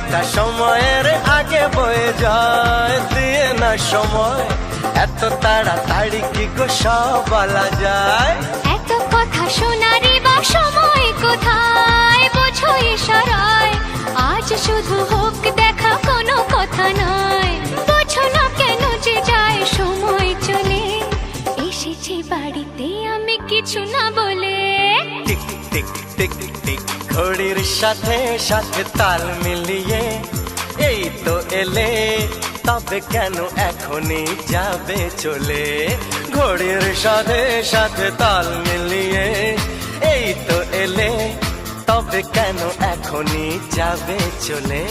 সময়টা সময়ের আগে বয়ে যায়, দিয়ে না সময় এত তাড়াতাড়ি কি গো সব বলা যায়। এত কথা শোনারই বা সময় কোথায়, বোঝো ইশারায় আজ শুধু হোক দেখা, কোনো কথা নয়। বোঝো না কেন যে যায় সময় চলে, এসেছি বাড়িতে আমি কিছু না বলে। টিক টিক টিক টিক ঘড়ির সাথে সাথে তাল মিলিয়ে এই তো এলে, তবে কেন এখনই যাবে চলে। ঘড়ির সাথে সাথে তাল মিলিয়ে এই তো এলে, তবে কেন এখনই যাবে চলে।